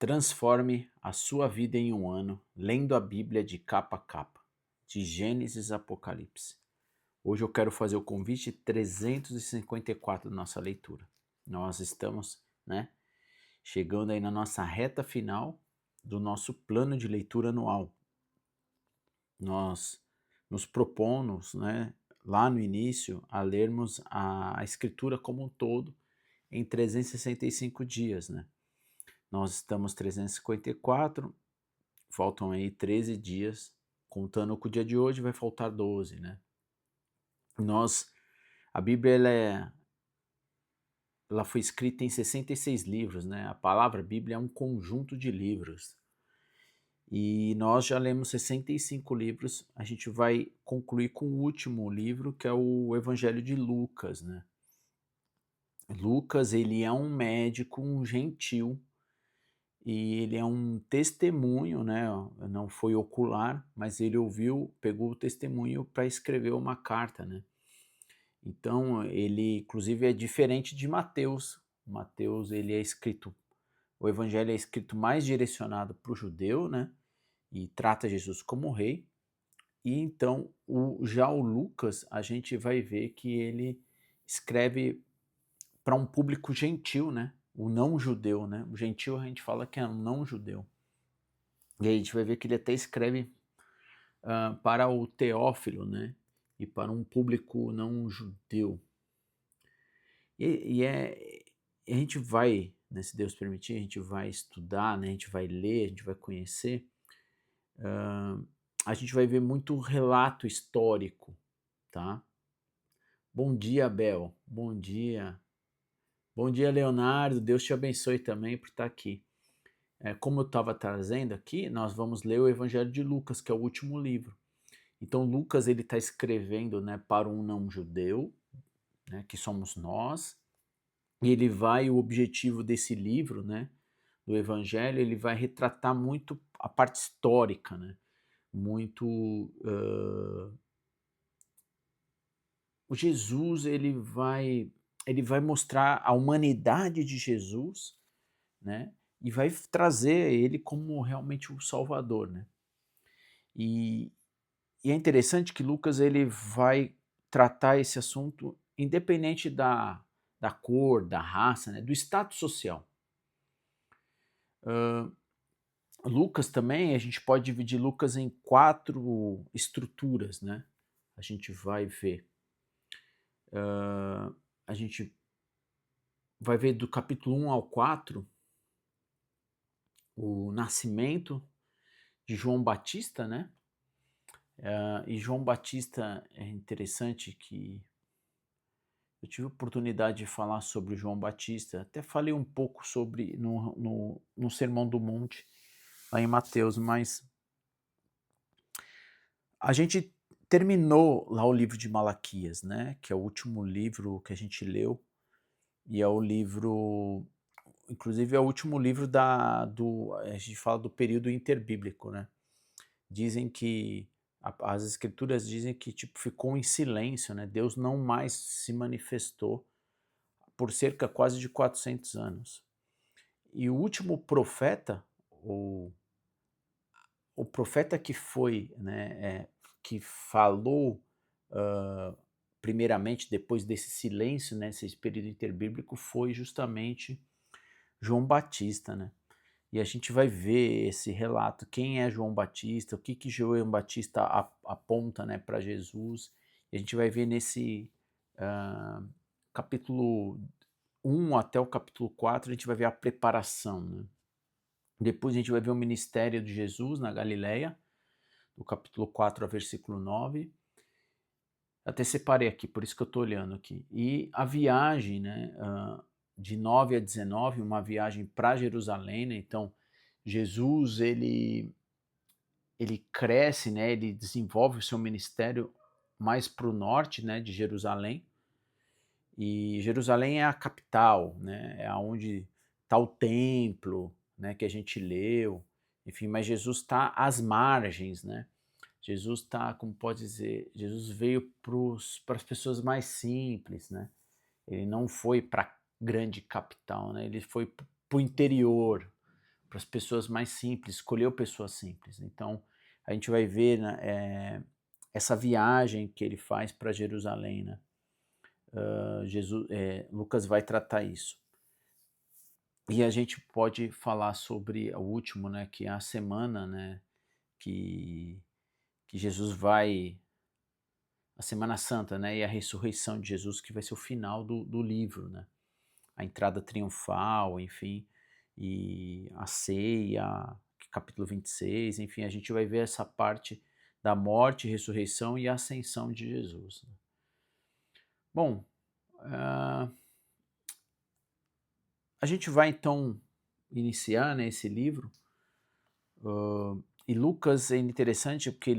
Transforme a sua vida em um ano lendo a Bíblia de capa a capa, de Gênesis a Apocalipse. Hoje eu quero fazer o convite 354 da nossa leitura. Nós estamos, chegando aí na nossa reta final do nosso plano de leitura anual. Nós nos propomos, lá no início, a lermos a Escritura como um todo em 365 dias, Nós estamos 354, faltam aí 13 dias, contando com o dia de hoje vai faltar 12, A Bíblia ela foi escrita em 66 livros, A palavra Bíblia é um conjunto de livros. E nós já lemos 65 livros, a gente vai concluir com o último livro, que é o Evangelho de Lucas, Lucas, ele é um médico, um gentil, e ele é um testemunho, não foi ocular, mas ele pegou o testemunho para escrever uma carta, Então, ele inclusive é diferente de Mateus. Mateus, o evangelho é escrito mais direcionado para o judeu, e trata Jesus como rei. E então, já o Lucas, a gente vai ver que ele escreve para um público gentil, o não judeu, O gentil a gente fala que é um não judeu. E aí a gente vai ver que ele até escreve para o Teófilo, e para um público não judeu. A gente vai, se Deus permitir, a gente vai estudar, a gente vai ler, a gente vai conhecer, a gente vai ver muito relato histórico, tá? Bom dia, Abel. Bom dia. Bom dia, Leonardo. Deus te abençoe também por estar aqui. Como eu estava trazendo aqui, nós vamos ler o Evangelho de Lucas, que é o último livro. Então, Lucas ele está escrevendo, para um não-judeu, que somos nós, e o objetivo desse livro, do Evangelho, ele vai retratar muito a parte histórica, muito o Jesus, ele vai mostrar a humanidade de Jesus, e vai trazer ele como realmente o Salvador, E, e é interessante que Lucas ele vai tratar esse assunto independente da cor, da raça, do status social. Lucas também, a gente pode dividir Lucas em 4 estruturas, A gente vai ver. A gente vai ver do capítulo 1 ao 4 o nascimento de João Batista, e João Batista é interessante que eu tive a oportunidade de falar sobre João Batista, até falei um pouco sobre no Sermão do Monte, lá em Mateus, mas a gente terminou lá o livro de Malaquias, que é o último livro que a gente leu, e é o livro, inclusive é o último livro a gente fala do período interbíblico, Dizem que, as escrituras dizem que tipo, ficou em silêncio, Deus não mais se manifestou por cerca quase de 400 anos. E o último profeta, o profeta que foi, que falou primeiramente depois desse silêncio, nesse período interbíblico, foi justamente João Batista, E a gente vai ver esse relato, quem é João Batista, o que João Batista aponta, para Jesus. E a gente vai ver nesse capítulo 1 até o capítulo 4, a gente vai ver a preparação, Depois a gente vai ver o ministério de Jesus na Galileia, do capítulo 4 a versículo 9. Até separei aqui, por isso que eu estou olhando aqui. E a viagem, de 9 a 19, uma viagem para Jerusalém, Então, Jesus, ele cresce, ele desenvolve o seu ministério mais para o norte, de Jerusalém. E Jerusalém é a capital, é onde está o templo, que a gente leu. Enfim, mas Jesus está às margens, Jesus está, como pode dizer, Jesus veio para as pessoas mais simples, Ele não foi para a grande capital, Ele foi para o interior, para as pessoas mais simples, escolheu pessoas simples. Então, a gente vai ver, né, essa viagem que ele faz para Jerusalém, né? Lucas vai tratar isso. E a gente pode falar sobre o último, né, que é a semana, né, que, que Jesus vai, a Semana Santa, né, e a ressurreição de Jesus, que vai ser o final do livro, né? A entrada triunfal, enfim, e a ceia, capítulo 26, enfim, a gente vai ver essa parte da morte, ressurreição e ascensão de Jesus, né? Bom, a gente vai então iniciar, né, esse livro, e Lucas é interessante porque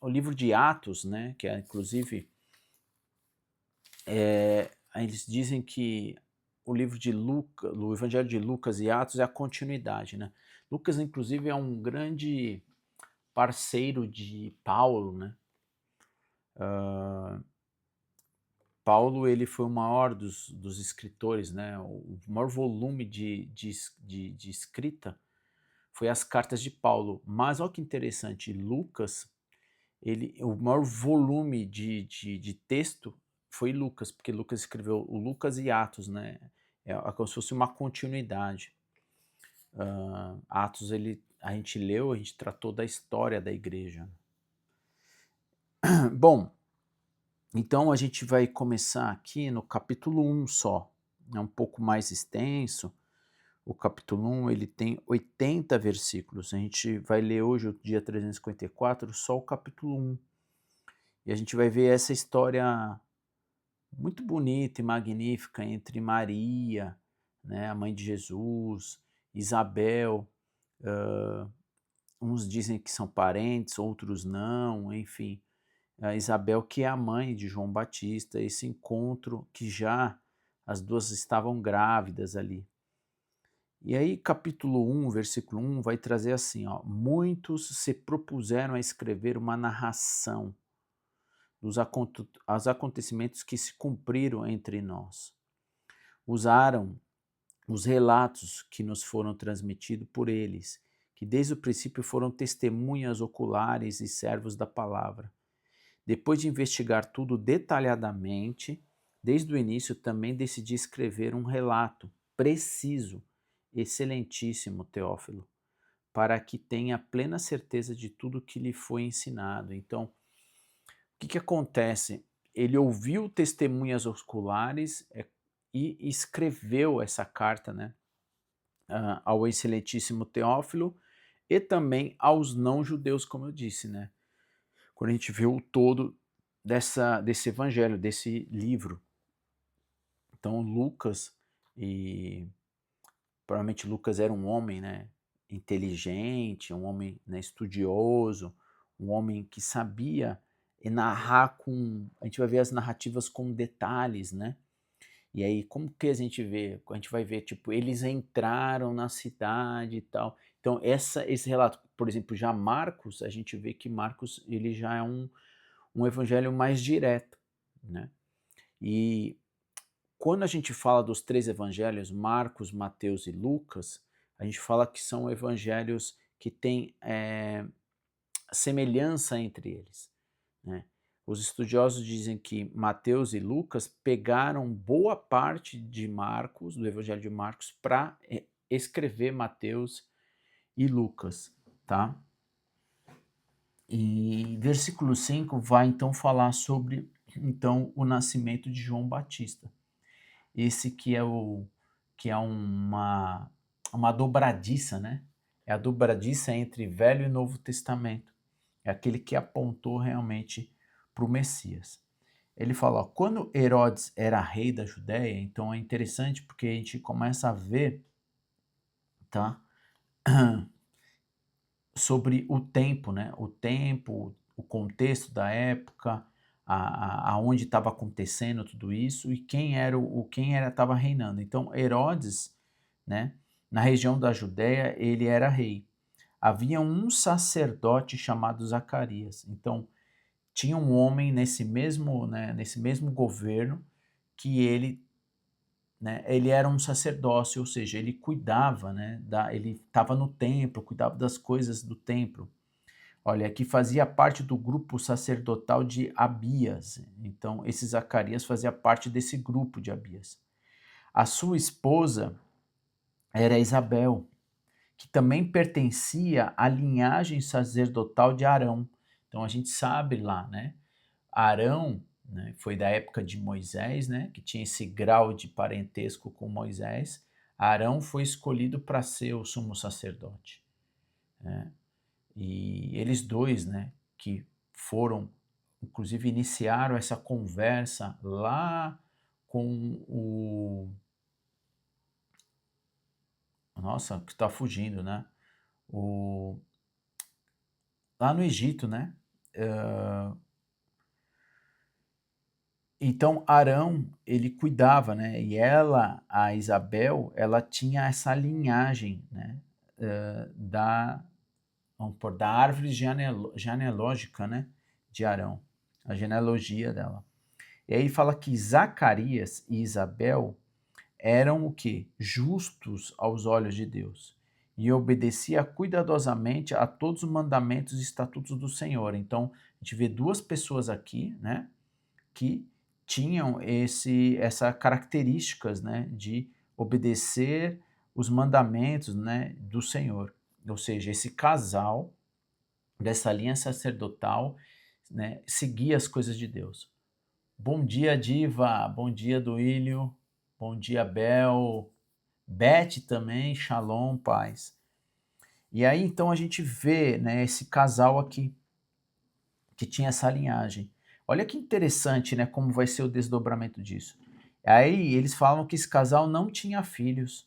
o livro de Atos, né, que é inclusive, eles dizem que o livro de Lucas, o Evangelho de Lucas e Atos é a continuidade, né? Lucas, inclusive, é um grande parceiro de Paulo, né? Paulo, ele foi o maior dos escritores, né? O maior volume de escrita foi as cartas de Paulo. Mas olha que interessante, Lucas, o maior volume de texto foi Lucas, porque Lucas escreveu o Lucas e Atos, né? É como se fosse uma continuidade. Atos, a gente leu, a gente tratou da história da igreja. Bom, então a gente vai começar aqui no capítulo 1 só, é um pouco mais extenso. O capítulo 1 ele tem 80 versículos, a gente vai ler hoje, o dia 354, só o capítulo 1. E a gente vai ver essa história muito bonita e magnífica entre Maria, né, a mãe de Jesus, Isabel, uns dizem que são parentes, outros não, enfim. A Isabel, que é a mãe de João Batista, esse encontro que já as duas estavam grávidas ali. E aí, capítulo 1, versículo 1, vai trazer assim, ó: muitos se propuseram a escrever uma narração dos acontecimentos que se cumpriram entre nós. Usaram os relatos que nos foram transmitidos por eles, que desde o princípio foram testemunhas oculares e servos da palavra. Depois de investigar tudo detalhadamente, desde o início também decidi escrever um relato preciso, excelentíssimo Teófilo, para que tenha plena certeza de tudo que lhe foi ensinado. Então, o que acontece? Ele ouviu testemunhas oculares e escreveu essa carta, né, ao excelentíssimo Teófilo e também aos não-judeus, como eu disse, né? Quando a gente vê o todo desse evangelho, desse livro. Então, Lucas, e provavelmente Lucas era um homem, né, inteligente, um homem, né, estudioso, um homem que sabia narrar a gente vai ver as narrativas com detalhes, né? E aí, como que a gente vê? A gente vai ver, tipo, eles entraram na cidade e tal. Então, esse relato, por exemplo, já Marcos, a gente vê que Marcos, ele já é um evangelho mais direto, né? E quando a gente fala dos três evangelhos, Marcos, Mateus e Lucas, a gente fala que são evangelhos que têm semelhança entre eles, né? Os estudiosos dizem que Mateus e Lucas pegaram boa parte de Marcos, do Evangelho de Marcos, para escrever Mateus e Lucas, tá? E versículo 5 vai então falar sobre então o nascimento de João Batista. Esse que é uma dobradiça, né? É a dobradiça entre Velho e Novo Testamento. É aquele que apontou realmente para o Messias. Ele fala, ó, quando Herodes era rei da Judéia, então é interessante porque a gente começa a ver, tá? Sobre o tempo, né? O tempo, o contexto da época, aonde estava acontecendo tudo isso e quem estava reinando. Então Herodes, né? Na região da Judéia ele era rei. Havia um sacerdote chamado Zacarias. Então tinha um homem nesse mesmo, né? Nesse mesmo governo que ele né, ele era um sacerdócio, ou seja, ele cuidava, né, ele estava no templo, cuidava das coisas do templo. Olha, que fazia parte do grupo sacerdotal de Abias. Então, esse Zacarias fazia parte desse grupo de Abias. A sua esposa era Isabel, que também pertencia à linhagem sacerdotal de Arão. Então, a gente sabe lá, né? Arão, né, foi da época de Moisés, né, que tinha esse grau de parentesco com Moisés. Arão foi escolhido para ser o sumo sacerdote, né? E eles dois, né, que foram, inclusive iniciaram essa conversa lá com o... Nossa, que está fugindo, né? O, lá no Egito, né? Então Arão, ele cuidava, né? E ela, a Isabel, ela tinha essa linhagem, né? Da, vamos pôr, da árvore genealógica, né? De Arão, a genealogia dela. E aí fala que Zacarias e Isabel eram o quê? Justos aos olhos de Deus. E obedecia cuidadosamente a todos os mandamentos e estatutos do Senhor. Então, a gente vê duas pessoas aqui, né? Que tinham essa características, né, de obedecer os mandamentos, né, do Senhor. Ou seja, esse casal dessa linha sacerdotal, né, seguia as coisas de Deus. Bom dia, Diva. Bom dia, Duílio. Bom dia, Bel. Beth também. Shalom, paz. E aí, então, a gente vê, né, esse casal aqui, que tinha essa linhagem. Olha que interessante, né, como vai ser o desdobramento disso. Aí eles falam que esse casal não tinha filhos.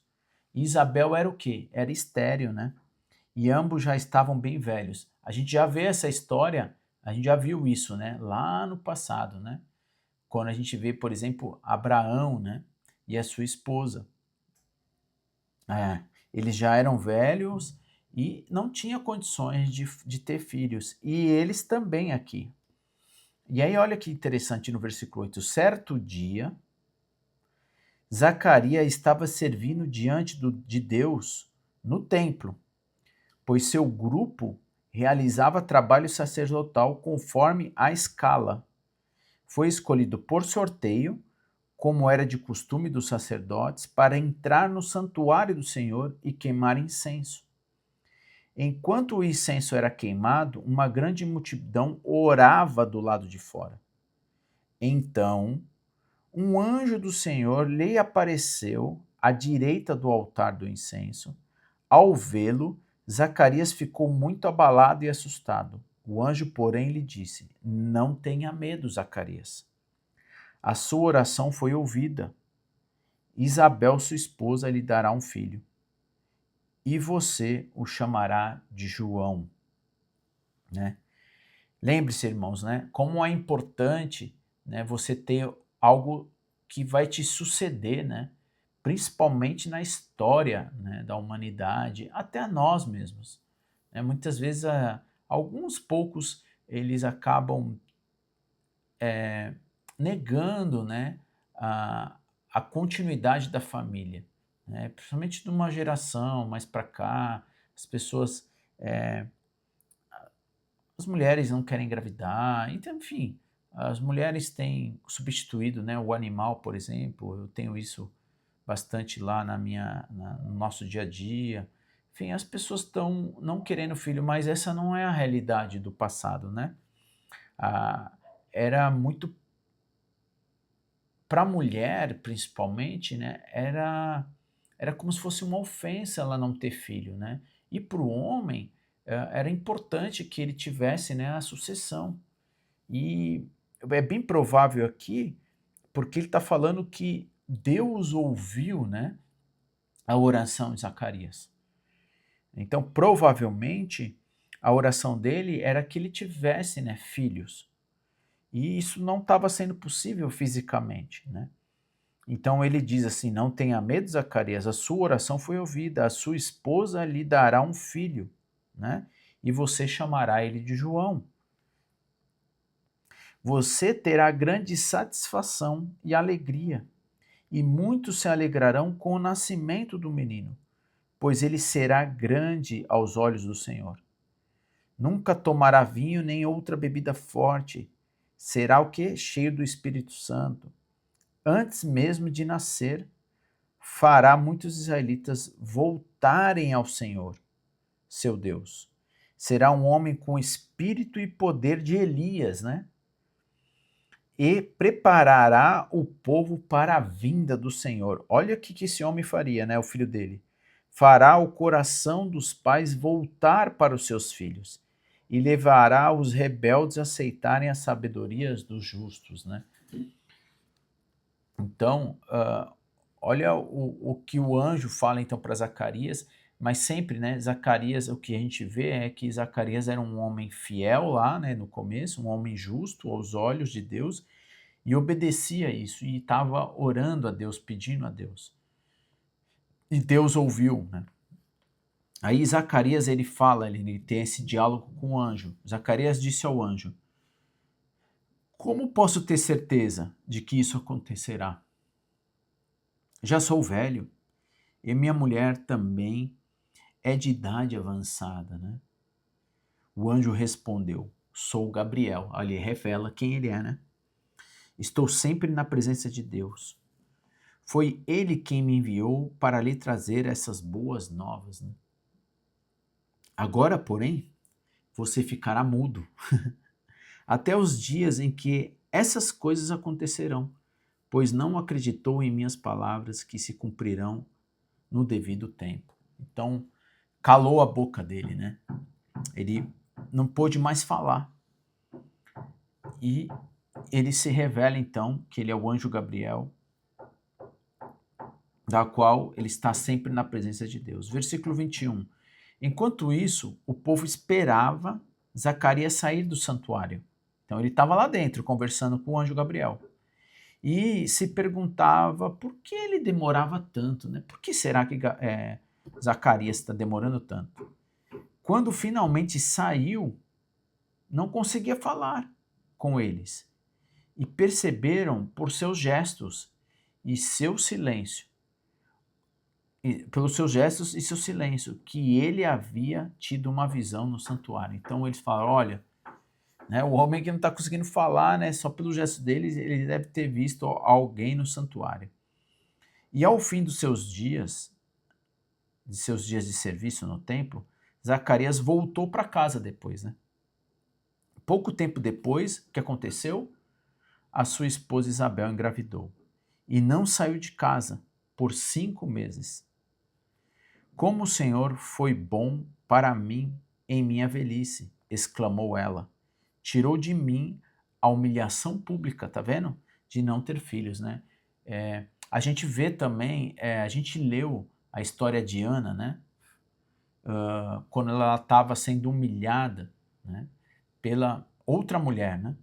E Isabel era o quê? Era estéril, né? E ambos já estavam bem velhos. A gente já vê essa história, a gente já viu isso, né? Lá no passado, né? Quando a gente vê, por exemplo, Abraão, né? E a sua esposa. É, eles já eram velhos e não tinham condições de ter filhos. E eles também aqui. E aí, olha que interessante no versículo 8: certo dia, Zacarias estava servindo diante de Deus no templo, pois seu grupo realizava trabalho sacerdotal conforme a escala. Foi escolhido por sorteio, como era de costume dos sacerdotes, para entrar no santuário do Senhor e queimar incenso. Enquanto o incenso era queimado, uma grande multidão orava do lado de fora. Então, um anjo do Senhor lhe apareceu à direita do altar do incenso. Ao vê-lo, Zacarias ficou muito abalado e assustado. O anjo, porém, lhe disse: não tenha medo, Zacarias. A sua oração foi ouvida. Isabel, sua esposa, lhe dará um filho, e você o chamará de João, né? Lembre-se, irmãos, né, como é importante, né, você ter algo que vai te suceder, né, principalmente na história, né, da humanidade, até a nós mesmos. Né? Muitas vezes, alguns poucos, eles acabam negando, né, a, a continuidade da família, né? Principalmente de uma geração mais para cá, as pessoas, as mulheres não querem engravidar, então, enfim, as mulheres têm substituído, né, o animal, por exemplo. Eu tenho isso bastante lá no nosso dia a dia. Enfim, as pessoas estão não querendo filho, mas essa não é a realidade do passado, né? Ah, era muito para a mulher, principalmente, né? Era como se fosse uma ofensa ela não ter filho, né? E para o homem era importante que ele tivesse, né, a sucessão. E é bem provável aqui, porque ele está falando que Deus ouviu, né, a oração de Zacarias. Então, provavelmente, a oração dele era que ele tivesse, né, filhos. E isso não estava sendo possível fisicamente, né? Então ele diz assim: não tenha medo, Zacarias, a sua oração foi ouvida, a sua esposa lhe dará um filho, né? E você chamará ele de João. Você terá grande satisfação e alegria, e muitos se alegrarão com o nascimento do menino, pois ele será grande aos olhos do Senhor. Nunca tomará vinho nem outra bebida forte. Será o quê? Cheio do Espírito Santo. Antes mesmo de nascer, fará muitos israelitas voltarem ao Senhor, seu Deus. Será um homem com espírito e poder de Elias, né? E preparará o povo para a vinda do Senhor. Olha o que esse homem faria, né? O filho dele. Fará o coração dos pais voltar para os seus filhos e levará os rebeldes a aceitarem as sabedorias dos justos, né? Então, olha o que o anjo fala então para Zacarias, mas sempre, né, Zacarias, o que a gente vê é que Zacarias era um homem fiel lá, né, no começo, um homem justo aos olhos de Deus, e obedecia isso, e estava orando a Deus, pedindo a Deus. E Deus ouviu, né? Aí Zacarias, ele fala, ele tem esse diálogo com o anjo. Zacarias disse ao anjo: como posso ter certeza de que isso acontecerá? Já sou velho, e minha mulher também é de idade avançada, né? O anjo respondeu: sou Gabriel. Ali revela quem ele é, né? Estou sempre na presença de Deus. Foi ele quem me enviou para lhe trazer essas boas novas, né? Agora, porém, você ficará mudo até os dias em que essas coisas acontecerão, pois não acreditou em minhas palavras que se cumprirão no devido tempo. Então, calou a boca dele, né? Ele não pôde mais falar. E ele se revela então que ele é o anjo Gabriel, da qual ele está sempre na presença de Deus. Versículo 21. Enquanto isso, o povo esperava Zacarias sair do santuário. Então ele estava lá dentro conversando com o anjo Gabriel. E se perguntava por que ele demorava tanto, né? Por que será que Zacarias está demorando tanto? Quando finalmente saiu, não conseguia falar com eles. E perceberam por seus gestos e seu silêncio, pelos seus gestos e seu silêncio, que ele havia tido uma visão no santuário. Então eles falaram: olha, né, o homem que não está conseguindo falar, né, só pelo gesto dele, ele deve ter visto alguém no santuário. E ao fim dos seus dias, de serviço no templo, Zacarias voltou para casa depois, né? Pouco tempo depois, o que aconteceu? A sua esposa Isabel engravidou e não saiu de casa por 5 meses. Como o Senhor foi bom para mim em minha velhice, exclamou ela. Tirou de mim a humilhação pública, tá vendo? De não ter filhos, né? A gente vê também, a gente leu a história de Ana, né? Quando ela estava sendo humilhada, né? Pela outra mulher, né?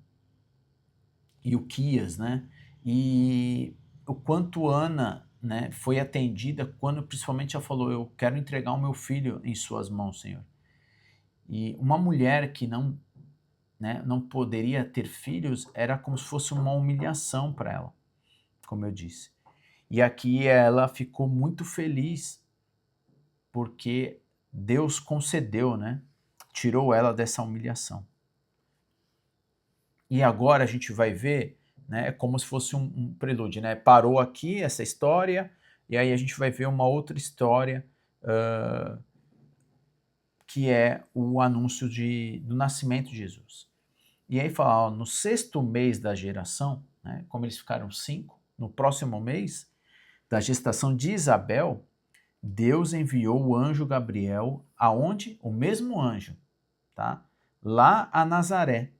Ilquias, né? E o quanto Ana, né, foi atendida quando principalmente ela falou: eu quero entregar o meu filho em suas mãos, Senhor. E uma mulher que não, né, não poderia ter filhos era como se fosse uma humilhação para ela, como eu disse. E aqui ela ficou muito feliz porque Deus concedeu, né? Tirou ela dessa humilhação. E agora a gente vai ver, né, é como se fosse um prelúdio, né? Parou aqui essa história, e aí a gente vai ver uma outra história, que é o anúncio do nascimento de Jesus. E aí fala, ó, no 6º mês da geração, né, como eles ficaram 5, no próximo mês da gestação de Isabel, Deus enviou o anjo Gabriel aonde? O mesmo anjo, tá? Lá a Nazaré,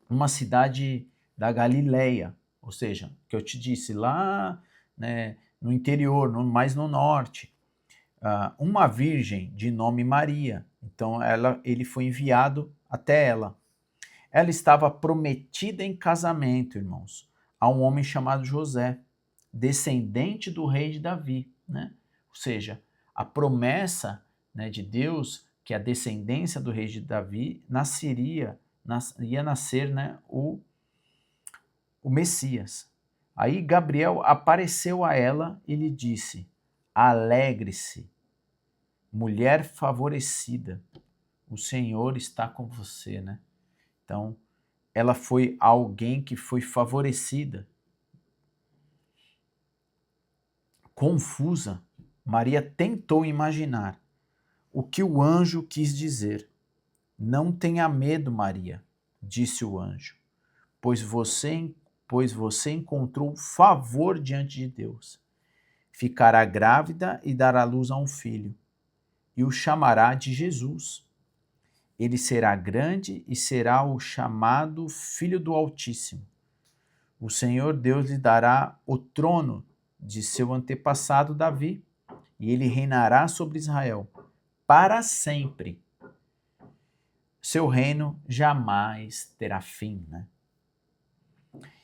uma cidade da Galileia, ou seja, que eu te disse, lá, né, no interior, mais no norte, uma virgem de nome Maria. Então ele foi enviado até ela. Ela estava prometida em casamento, irmãos, a um homem chamado José, descendente do rei de Davi, né? Ou seja, a promessa, né, de Deus que a descendência do rei de Davi ia nascer, né, o Messias. Aí Gabriel apareceu a ela e lhe disse: alegre-se, mulher favorecida, o Senhor está com você, né? Então, ela foi alguém que foi favorecida. Confusa, Maria tentou imaginar o que o anjo quis dizer. Não tenha medo, Maria, disse o anjo, pois você encontrou favor diante de Deus. Ficará grávida e dará luz a um filho, e o chamará de Jesus. Ele será grande e será o chamado Filho do Altíssimo. O Senhor Deus lhe dará o trono de seu antepassado Davi, e ele reinará sobre Israel para sempre. Seu reino jamais terá fim, né?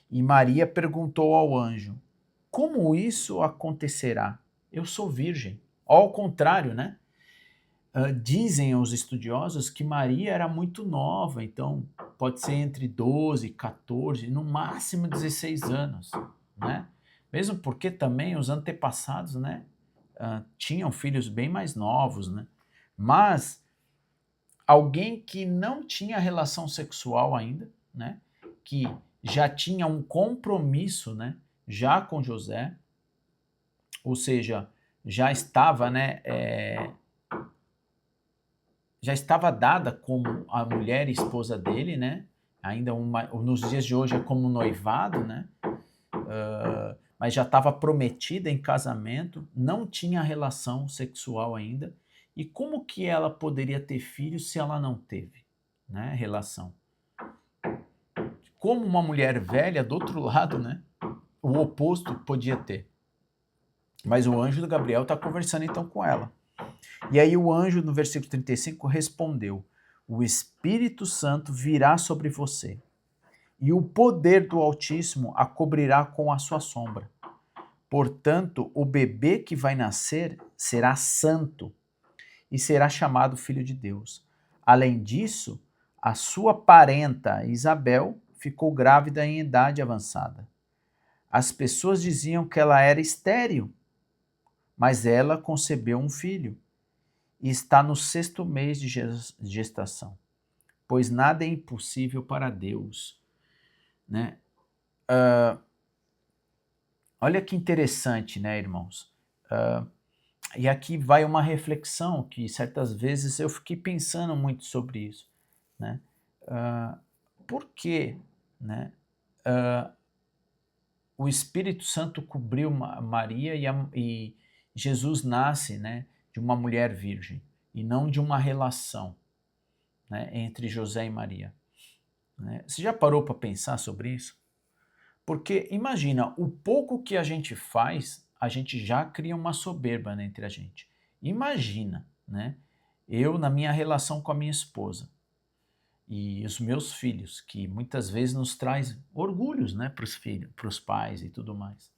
E Maria perguntou ao anjo: como isso acontecerá? Eu sou virgem. Ao contrário, né? Dizem os estudiosos que Maria era muito nova, então pode ser entre 12, 14, no máximo 16 anos, né? Mesmo porque também os antepassados, né, tinham filhos bem mais novos, né? Mas alguém que não tinha relação sexual ainda, né, que já tinha um compromisso, né, já com José, ou seja, já estava, né, já estava dada como a mulher e esposa dele, né? Ainda nos dias de hoje é como noivado, né? Mas já estava prometida em casamento, não tinha relação sexual ainda. E como que ela poderia ter filhos se ela não teve, né, relação? Como uma mulher velha, do outro lado, né? O oposto podia ter. Mas o anjo do Gabriel está conversando então com ela. E aí o anjo, no versículo 35, respondeu: o Espírito Santo virá sobre você, e o poder do Altíssimo a cobrirá com a sua sombra. Portanto, o bebê que vai nascer será santo e será chamado Filho de Deus. Além disso, a sua parenta Isabel ficou grávida em idade avançada. As pessoas diziam que ela era estéril, mas ela concebeu um filho e está no 6º mês de gestação, pois nada é impossível para Deus, né? Olha que interessante, né, irmãos? E aqui vai uma reflexão que certas vezes eu fiquei pensando muito sobre isso, né? Por que, né, o Espírito Santo cobriu Maria e Jesus nasce, né, de uma mulher virgem e não de uma relação, né, entre José e Maria, né? Você já parou para pensar sobre isso? Porque imagina, o pouco que a gente faz, a gente já cria uma soberba, né, entre a gente. Imagina, né, eu na minha relação com a minha esposa e os meus filhos, que muitas vezes nos traz orgulhos, né, para os filhos, para os pais e tudo mais.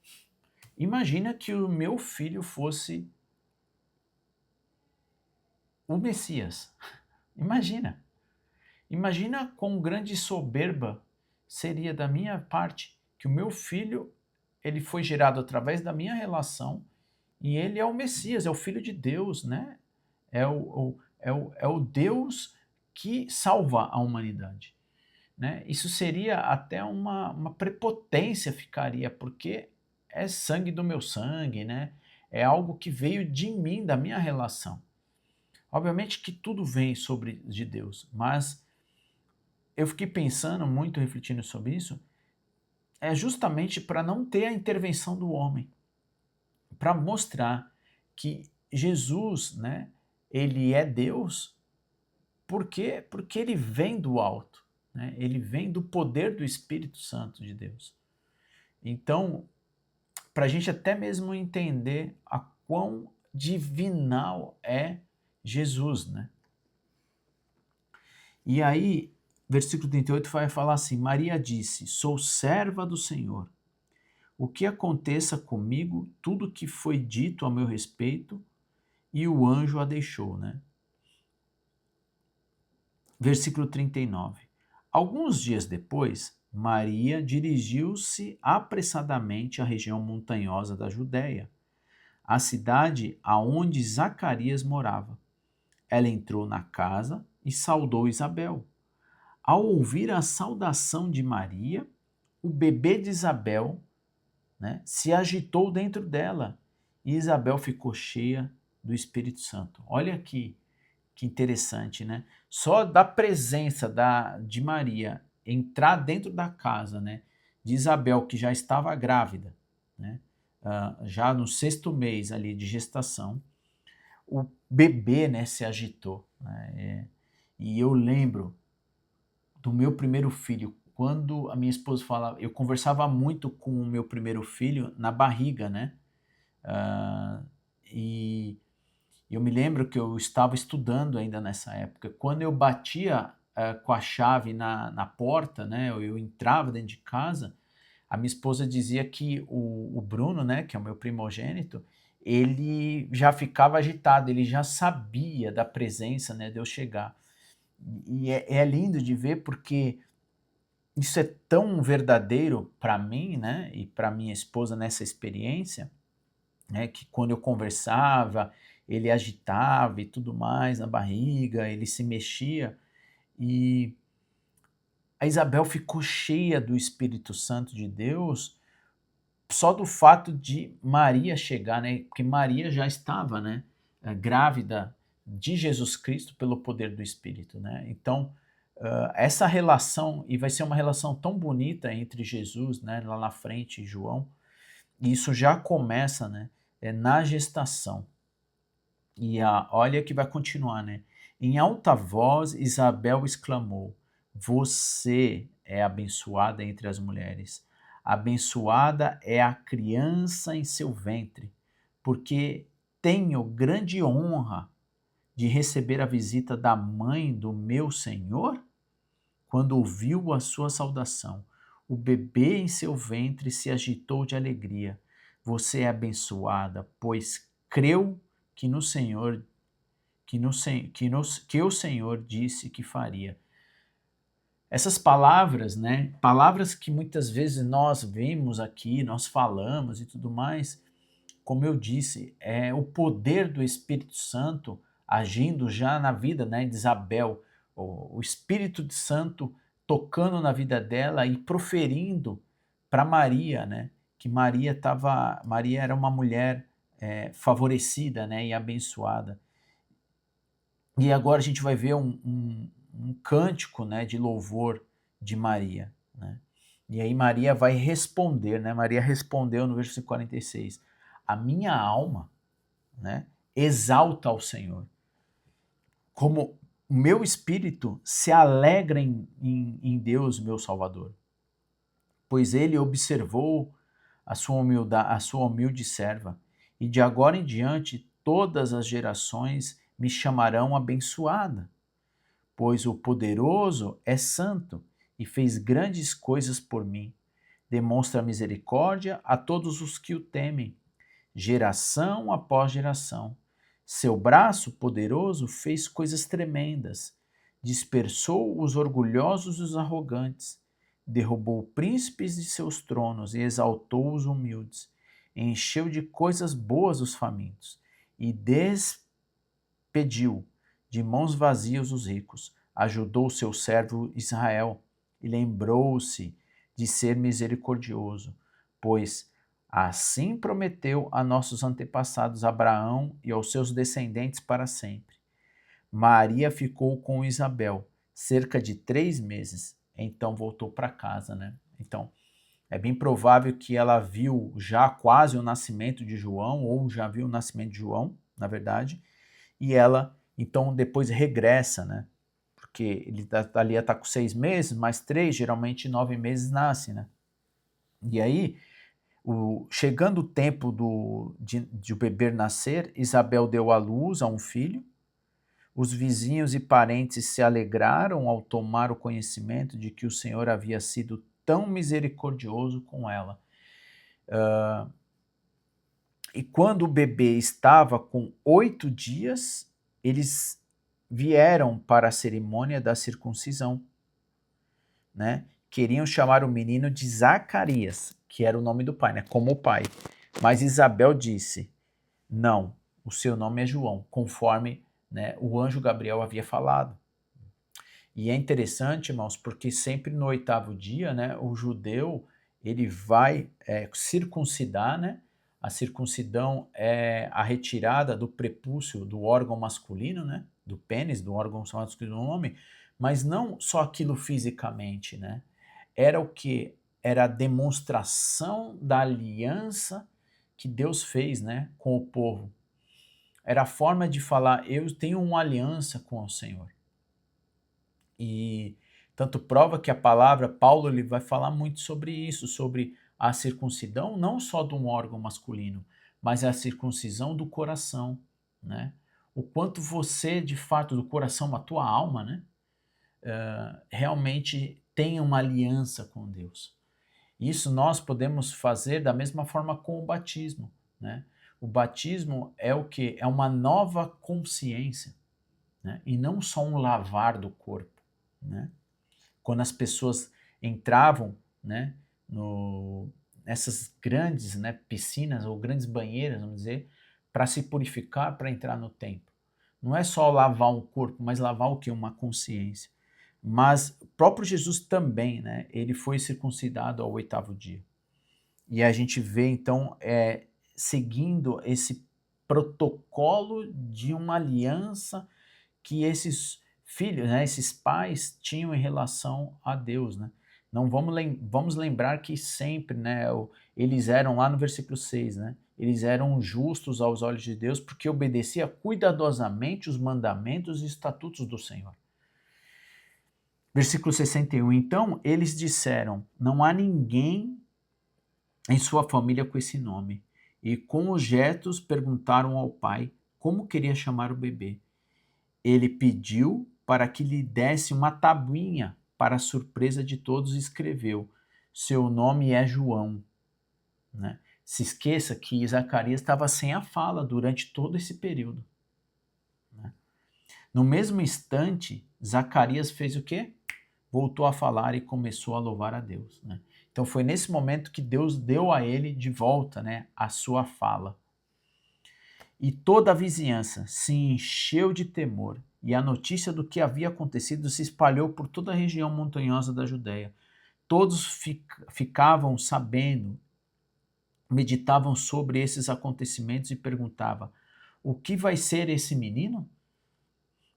Imagina que o meu filho fosse o Messias. Imagina. Imagina quão grande soberba seria da minha parte que o meu filho, ele foi gerado através da minha relação e ele é o Messias, é o Filho de Deus, né? É o Deus que salva a humanidade, né? Isso seria até uma prepotência ficaria, porque é sangue do meu sangue, né? É algo que veio de mim, da minha relação. Obviamente que tudo vem de Deus, mas eu fiquei pensando muito, refletindo sobre isso, é justamente para não ter a intervenção do homem, para mostrar que Jesus, né, ele é Deus, porque ele vem do alto, né? Ele vem do poder do Espírito Santo de Deus. Então, para a gente até mesmo entender a quão divinal é Jesus, né? E aí, versículo 38 vai falar assim: Maria disse: sou serva do Senhor. O que aconteça comigo, tudo que foi dito a meu respeito, e o anjo a deixou, né? Versículo 39. Alguns dias depois, Maria dirigiu-se apressadamente à região montanhosa da Judéia, a cidade aonde Zacarias morava. Ela entrou na casa e saudou Isabel. Ao ouvir a saudação de Maria, o bebê de Isabel, né, se agitou dentro dela e Isabel ficou cheia do Espírito Santo. Olha aqui que interessante, né? Só da presença de Maria entrar dentro da casa, né, de Isabel, que já estava grávida, né, já no 6º mês ali de gestação, o bebê, né, se agitou, né, e eu lembro do meu primeiro filho, quando a minha esposa falava, eu conversava muito com o meu primeiro filho na barriga, né, e eu me lembro que eu estava estudando ainda nessa época. Quando eu batia com a chave na porta, né, eu entrava dentro de casa, a minha esposa dizia que o Bruno, né, que é o meu primogênito, ele já ficava agitado, ele já sabia da presença, né, de eu chegar. E é lindo de ver porque isso é tão verdadeiro para mim, né, e para minha esposa nessa experiência, né, que quando eu conversava, ele agitava e tudo mais na barriga, ele se mexia, e a Isabel ficou cheia do Espírito Santo de Deus só do fato de Maria chegar, né, porque Maria já estava, né, grávida de Jesus Cristo pelo poder do Espírito, né, então essa relação, e vai ser uma relação tão bonita entre Jesus, né, lá na frente, e João, e isso já começa, né, na gestação. E olha que vai continuar, né? Em alta voz, Isabel exclamou: Você é abençoada entre as mulheres. Abençoada é a criança em seu ventre, porque tenho grande honra de receber a visita da mãe do meu Senhor. Quando ouviu a sua saudação, o bebê em seu ventre se agitou de alegria. Você é abençoada, pois creu que no Senhor, que o Senhor disse que faria. Essas palavras, né? Palavras que muitas vezes nós vemos aqui, nós falamos e tudo mais, como eu disse, é o poder do Espírito Santo agindo já na vida, né, de Isabel, o Espírito Santo tocando na vida dela e proferindo para Maria, né, que Maria era uma mulher favorecida, né, e abençoada. E agora a gente vai ver um cântico, né, de louvor de Maria, né? E aí Maria vai responder, né? Maria respondeu no versículo 46: A minha alma, né, exalta ao Senhor, como o meu espírito se alegra em Deus, meu Salvador, pois ele observou a sua humilde serva, e de agora em diante todas as gerações me chamarão abençoada, pois o poderoso é santo e fez grandes coisas por mim. Demonstra misericórdia a todos os que o temem, geração após geração. Seu braço poderoso fez coisas tremendas, dispersou os orgulhosos e os arrogantes, derrubou príncipes de seus tronos e exaltou os humildes, encheu de coisas boas os famintos e despediu de mãos vazias os ricos, ajudou seu servo Israel e lembrou-se de ser misericordioso, pois assim prometeu a nossos antepassados Abraão e aos seus descendentes para sempre. Maria ficou com Isabel cerca de 3 meses, então voltou para casa, né? Então, é bem provável que ela viu já quase o nascimento de João, ou já viu o nascimento de João, na verdade, e ela então depois regressa, né? Porque ele ali está com 6 meses, mais 3, geralmente 9 meses nasce, né? E aí, chegando o tempo de o bebê nascer, Isabel deu à luz a um filho. Os vizinhos e parentes se alegraram ao tomar o conhecimento de que o Senhor havia sido tão misericordioso com ela. E quando o bebê estava com 8 dias, eles vieram para a cerimônia da circuncisão. né, queriam chamar o menino de Zacarias, que era o nome do pai, né, como o pai. Mas Isabel disse, não, o seu nome é João, conforme, né, o anjo Gabriel havia falado. E é interessante, irmãos, porque sempre no 8º dia, né, o judeu ele vai circuncidar, né? A circuncidão é a retirada do prepúcio do órgão masculino, né? Do pênis, do órgão masculino do homem, mas não só aquilo fisicamente, né? Era o que? Era a demonstração da aliança que Deus fez, né, com o povo. Era a forma de falar, eu tenho uma aliança com o Senhor. E tanto prova que a palavra, Paulo ele vai falar muito sobre isso, sobre a circuncisão, não só de um órgão masculino, mas a circuncisão do coração, né? O quanto você, de fato, do coração, a tua alma, né? Realmente tem uma aliança com Deus. Isso nós podemos fazer da mesma forma com o batismo, né? O batismo é o que? É uma nova consciência, né? E não só um lavar do corpo, né? Quando as pessoas entravam, né, nessas grandes, né, piscinas ou grandes banheiras, vamos dizer, para se purificar, para entrar no templo. Não é só lavar o corpo, mas lavar o que? Uma consciência. Mas o próprio Jesus também, né, ele foi circuncidado ao 8º dia. E a gente vê, então, seguindo esse protocolo de uma aliança que esses filhos, né, esses pais tinham em relação a Deus, né? Não vamos lembrar que sempre, né, eles eram lá no versículo 6, né? Eles eram justos aos olhos de Deus porque obedecia cuidadosamente os mandamentos e estatutos do Senhor. Versículo 61. Então eles disseram: não há ninguém em sua família com esse nome. E com os gestos perguntaram ao pai como queria chamar o bebê. Ele pediu para que lhe desse uma tabuinha, para a surpresa de todos, escreveu: seu nome é João. Né? Se esqueça que Zacarias estava sem a fala durante todo esse período. Né? No mesmo instante, Zacarias fez o quê? Voltou a falar e começou a louvar a Deus. Né? Então foi nesse momento que Deus deu a ele de volta, né, a sua fala. E toda a vizinhança se encheu de temor, e a notícia do que havia acontecido se espalhou por toda a região montanhosa da Judéia. Todos ficavam sabendo, meditavam sobre esses acontecimentos e perguntavam: o que vai ser esse menino?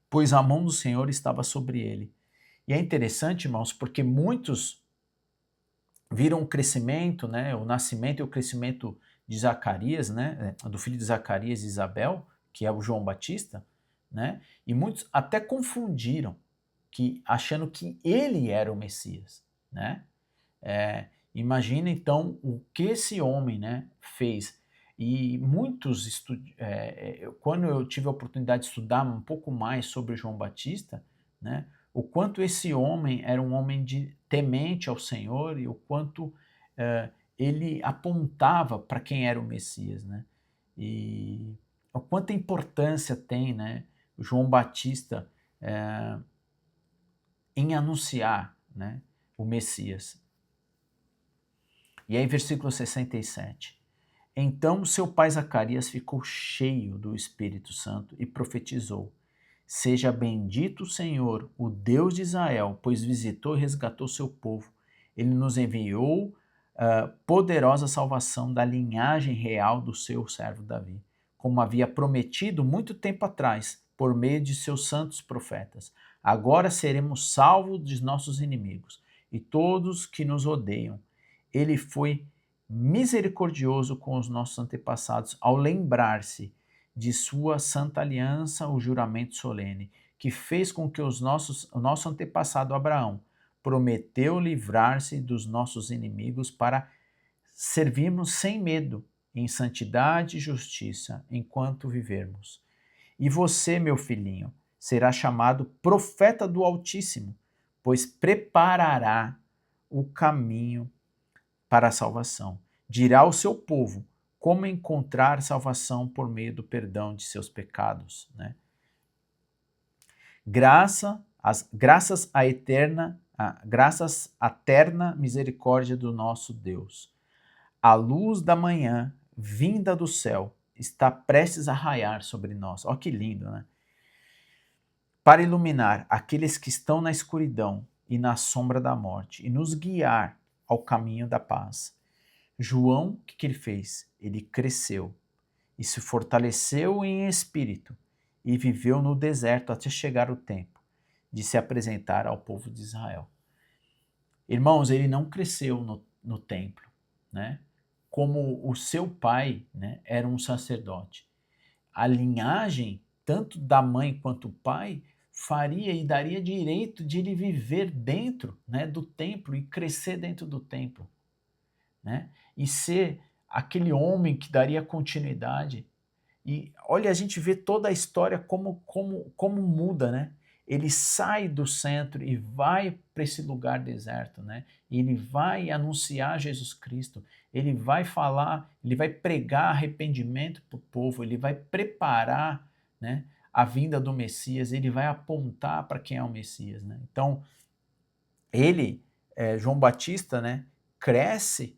Pois a mão do Senhor estava sobre ele. E é interessante, irmãos, porque muitos viram o crescimento, né, o nascimento e o crescimento de Zacarias, né, do filho de Zacarias e Isabel, que é o João Batista, né, e muitos até confundiram, achando que ele era o Messias, né. Imagina então o que esse homem, né, fez. E muitos, quando eu tive a oportunidade de estudar um pouco mais sobre João Batista, né, o quanto esse homem era um homem temente ao Senhor e o quanto ele apontava para quem era o Messias, né? E o quanta importância tem, né, João Batista em anunciar, né, o Messias. E aí, versículo 67. Então seu pai Zacarias ficou cheio do Espírito Santo e profetizou: seja bendito o Senhor, o Deus de Israel, pois visitou e resgatou seu povo. Ele nos enviou poderosa salvação da linhagem real do seu servo Davi, como havia prometido muito tempo atrás, por meio de seus santos profetas. Agora seremos salvos de nossos inimigos e todos que nos odeiam. Ele foi misericordioso com os nossos antepassados ao lembrar-se de sua santa aliança, o juramento solene, que fez com que o nosso antepassado Abraão prometeu livrar-se dos nossos inimigos para servirmos sem medo, em santidade e justiça, enquanto vivermos. E você, meu filhinho, será chamado profeta do Altíssimo, pois preparará o caminho para a salvação. Dirá ao seu povo como encontrar salvação por meio do perdão de seus pecados, né? Graças à eterna graças à terna misericórdia do nosso Deus. A luz da manhã, vinda do céu, está prestes a raiar sobre nós. Ó, que lindo, né? Para iluminar aqueles que estão na escuridão e na sombra da morte e nos guiar ao caminho da paz. João, o que ele fez? Ele cresceu e se fortaleceu em espírito e viveu no deserto até chegar o tempo de se apresentar ao povo de Israel. Irmãos, ele não cresceu no templo, né? Como o seu pai, né, era um sacerdote. A linhagem, tanto da mãe quanto do pai, faria e daria direito de ele viver dentro, né, do templo e crescer dentro do templo, né? E ser aquele homem que daria continuidade. E olha, a gente vê toda a história como muda, né? Ele sai do centro e vai para esse lugar deserto, né? E ele vai anunciar Jesus Cristo, ele vai falar, ele vai pregar arrependimento para o povo, ele vai preparar, né, a vinda do Messias, ele vai apontar para quem é o Messias, né? Então, ele, João Batista, né, cresce,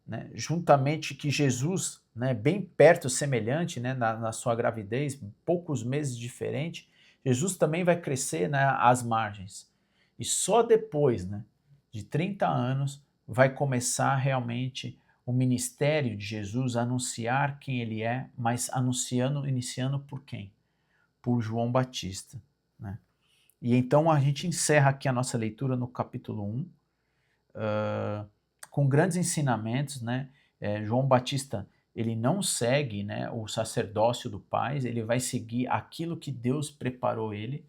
né, juntamente que Jesus, né, bem perto, semelhante, né, na sua gravidez, poucos meses diferente, Jesus também vai crescer, né, às margens. E só depois, né, de 30 anos vai começar realmente o ministério de Jesus a anunciar quem ele é, mas iniciando por quem? Por João Batista, né? E então a gente encerra aqui a nossa leitura no capítulo 1, com grandes ensinamentos, né? João Batista, ele não segue, né, o sacerdócio do Pai, ele vai seguir aquilo que Deus preparou ele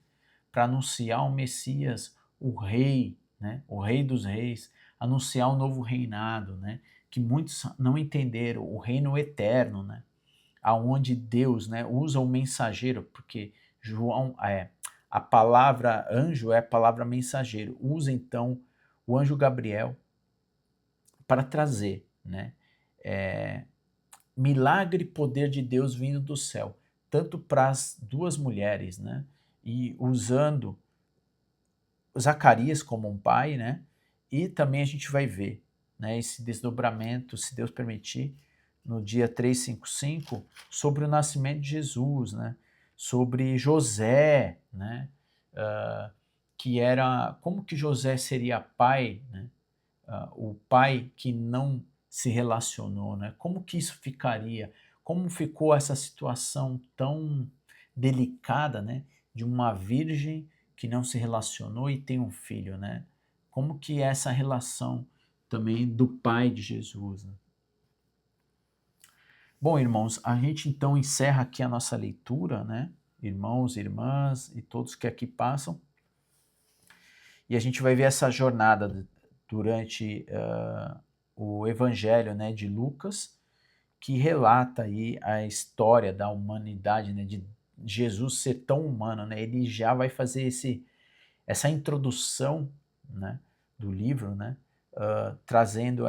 para anunciar o Messias, o Rei, né, o Rei dos Reis, anunciar o novo reinado, né, que muitos não entenderam, o reino eterno, né, aonde Deus, né, usa o mensageiro, porque João a palavra anjo é a palavra mensageiro, usa então o anjo Gabriel para trazer, né, milagre e poder de Deus vindo do céu, tanto para as duas mulheres, né, e usando Zacarias como um pai, né, e também a gente vai ver, né, esse desdobramento, se Deus permitir, no dia 355, sobre o nascimento de Jesus, né, sobre José, né, que era, como que José seria pai, né, o pai que não se relacionou, né? Como que isso ficaria? Como ficou essa situação tão delicada, né? De uma virgem que não se relacionou e tem um filho, né? Como que é essa relação também do pai de Jesus, né? Bom, irmãos, a gente então encerra aqui a nossa leitura, né? Irmãos, irmãs e todos que aqui passam. E a gente vai ver essa jornada durante o Evangelho, né, de Lucas, que relata aí a história da humanidade, né, de Jesus ser tão humano, né? Ele já vai fazer essa introdução, né, do livro, né, trazendo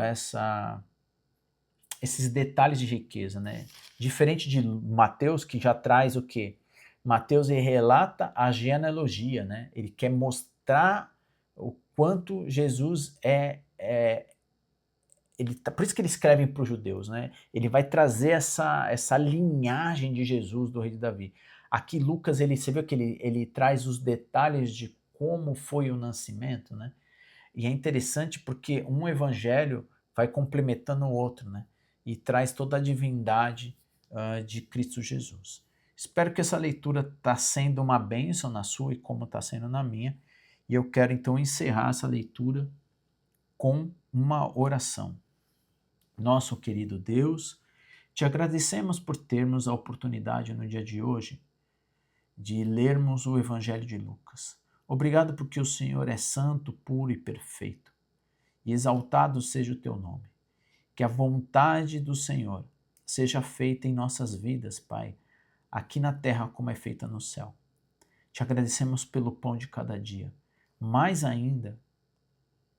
esses detalhes de riqueza, né? Diferente de Mateus, que já traz o quê? Mateus ele relata a genealogia, né? Ele quer mostrar o quanto Jesus por isso que ele escreve para os judeus, né? Ele vai trazer essa linhagem de Jesus, do rei de Davi. Aqui Lucas, você viu que ele traz os detalhes de como foi o nascimento, né? E é interessante porque um evangelho vai complementando o outro, né? E traz toda a divindade de Cristo Jesus. Espero que essa leitura está sendo uma bênção na sua e como está sendo na minha. E eu quero então encerrar essa leitura com uma oração. Nosso querido Deus, te agradecemos por termos a oportunidade no dia de hoje de lermos o Evangelho de Lucas. Obrigado porque o Senhor é santo, puro e perfeito. E exaltado seja o teu nome. Que a vontade do Senhor seja feita em nossas vidas, Pai, aqui na terra como é feita no céu. Te agradecemos pelo pão de cada dia, mais ainda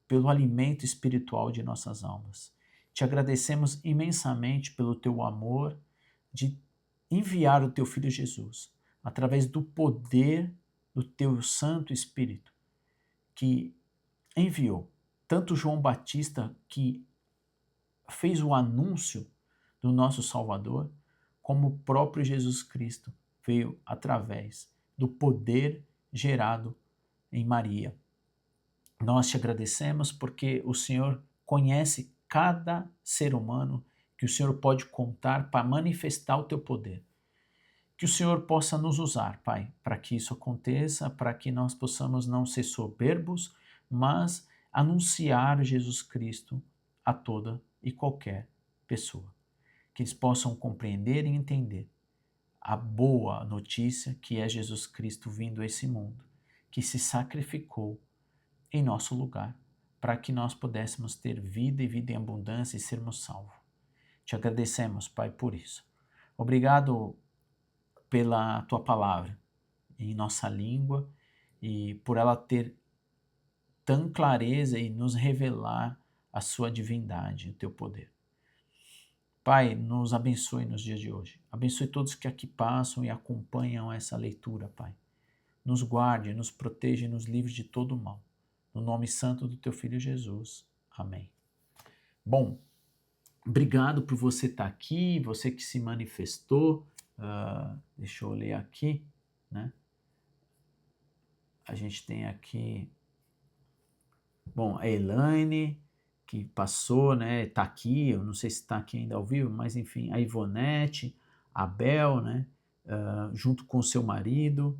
pelo alimento espiritual de nossas almas. Te agradecemos imensamente pelo teu amor de enviar o teu Filho Jesus, através do poder do teu Santo Espírito, que enviou. Tanto João Batista, que fez o anúncio do nosso Salvador, como o próprio Jesus Cristo veio através do poder gerado em Maria. Nós te agradecemos porque o Senhor conhece cada ser humano que o Senhor pode contar para manifestar o teu poder. Que o Senhor possa nos usar, Pai, para que isso aconteça, para que nós possamos não ser soberbos, mas anunciar Jesus Cristo a toda e qualquer pessoa. Que eles possam compreender e entender a boa notícia que é Jesus Cristo vindo a esse mundo, que se sacrificou em nosso lugar, para que nós pudéssemos ter vida e vida em abundância e sermos salvos. Te agradecemos, Pai, por isso. Obrigado pela tua palavra em nossa língua e por ela ter tão clareza e nos revelar a sua divindade, o teu poder. Pai, nos abençoe nos dias de hoje. Abençoe todos que aqui passam e acompanham essa leitura, Pai. Nos guarde, nos proteja e nos livre de todo o mal. No nome santo do teu Filho Jesus. Amém. Bom, obrigado por você estar aqui, você que se manifestou. Deixa eu ler aqui, né? A gente tem aqui, bom, a Elaine, que passou, né? Tá aqui, eu não sei se está aqui ainda ao vivo, mas enfim, a Ivonete, a Bel, né? Junto com o seu marido,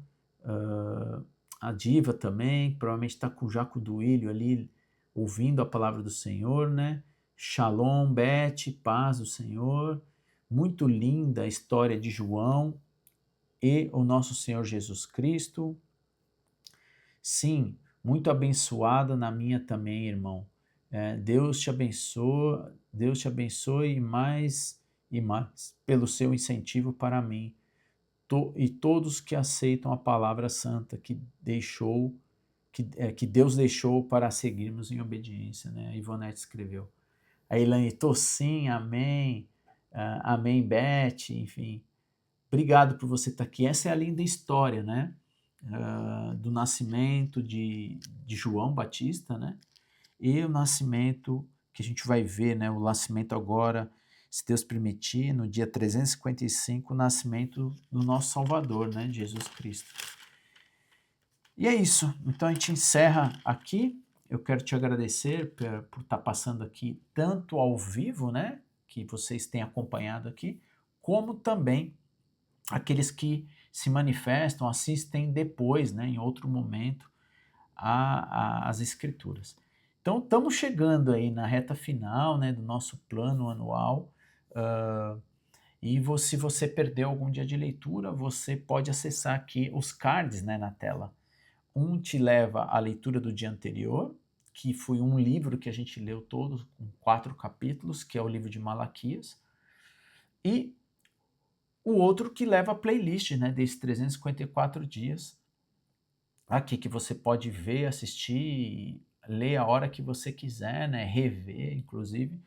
a Diva também, provavelmente está com o Jaco Duílio ali, ouvindo a palavra do Senhor, né? Shalom, Beth, paz do Senhor. Muito linda a história de João e o nosso Senhor Jesus Cristo. Sim, muito abençoada na minha também, irmão. Deus te abençoe e mais pelo seu incentivo para mim. E todos que aceitam a palavra santa que Deus deixou para seguirmos em obediência, né? A Ivonete escreveu. A Elaine, tô sim, amém, amém, Beth, enfim. Obrigado por você estar aqui. Essa é a linda história, né? Do nascimento de João Batista, né? E o nascimento que a gente vai ver, né? O nascimento agora, se Deus permitir, no dia 355, o nascimento do nosso Salvador, né? Jesus Cristo. E é isso. Então a gente encerra aqui. Eu quero te agradecer por estar passando aqui tanto ao vivo, né? Que vocês têm acompanhado aqui, como também aqueles que se manifestam, assistem depois, né, em outro momento, as escrituras. Então, estamos chegando aí na reta final, né, do nosso plano anual, e se você perdeu algum dia de leitura, você pode acessar aqui os cards, né, na tela. Um te leva à leitura do dia anterior, que foi um livro que a gente leu todo, com 4 capítulos, que é o livro de Malaquias, e o outro que leva a playlist, né, desses 354 dias, aqui que você pode ver, assistir, ler a hora que você quiser, né, rever, inclusive.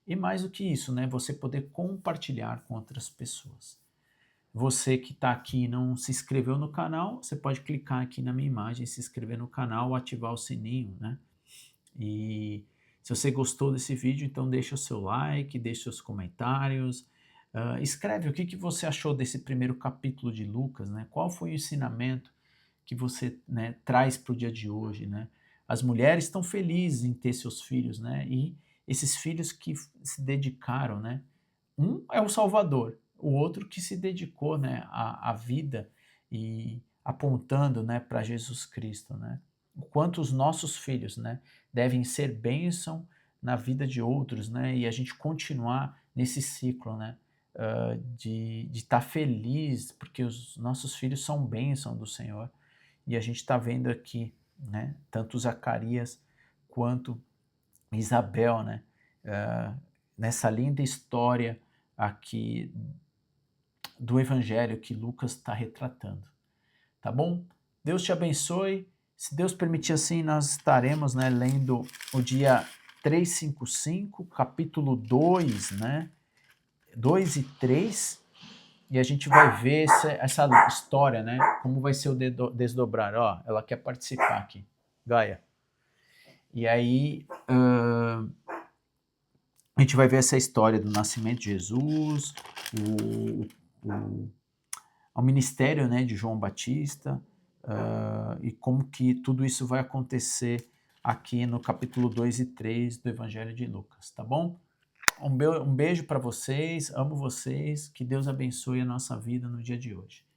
E mais do que isso, né, você poder compartilhar com outras pessoas. Você que está aqui e não se inscreveu no canal, você pode clicar aqui na minha imagem, se inscrever no canal, ativar o sininho, né? E se você gostou desse vídeo, então deixa o seu like, deixa seus comentários, escreve o que você achou desse primeiro capítulo de Lucas, né? Qual foi o ensinamento que você, né, traz para o dia de hoje, né? As mulheres estão felizes em ter seus filhos, né? E esses filhos que se dedicaram, né? Um é o Salvador, o outro que se dedicou, né, à vida e apontando, né, para Jesus Cristo, né? O quanto os nossos filhos, né, devem ser bênção na vida de outros, né? E a gente continuar nesse ciclo, né? De estar feliz, porque os nossos filhos são bênção do Senhor. E a gente está vendo aqui, né, tanto Zacarias quanto Isabel, né, nessa linda história aqui do Evangelho que Lucas está retratando. Tá bom? Deus te abençoe. Se Deus permitir assim, nós estaremos, né, lendo o dia 355, capítulo 2, né, 2 e 3, e a gente vai ver essa história, né? Como vai ser o desdobrar. Ó, ela quer participar aqui. Gaia. E aí a gente vai ver essa história do nascimento de Jesus, o, o ministério, né, de João Batista, e como que tudo isso vai acontecer aqui no capítulo 2 e 3 do Evangelho de Lucas, tá bom? Um beijo para vocês, amo vocês, que Deus abençoe a nossa vida no dia de hoje.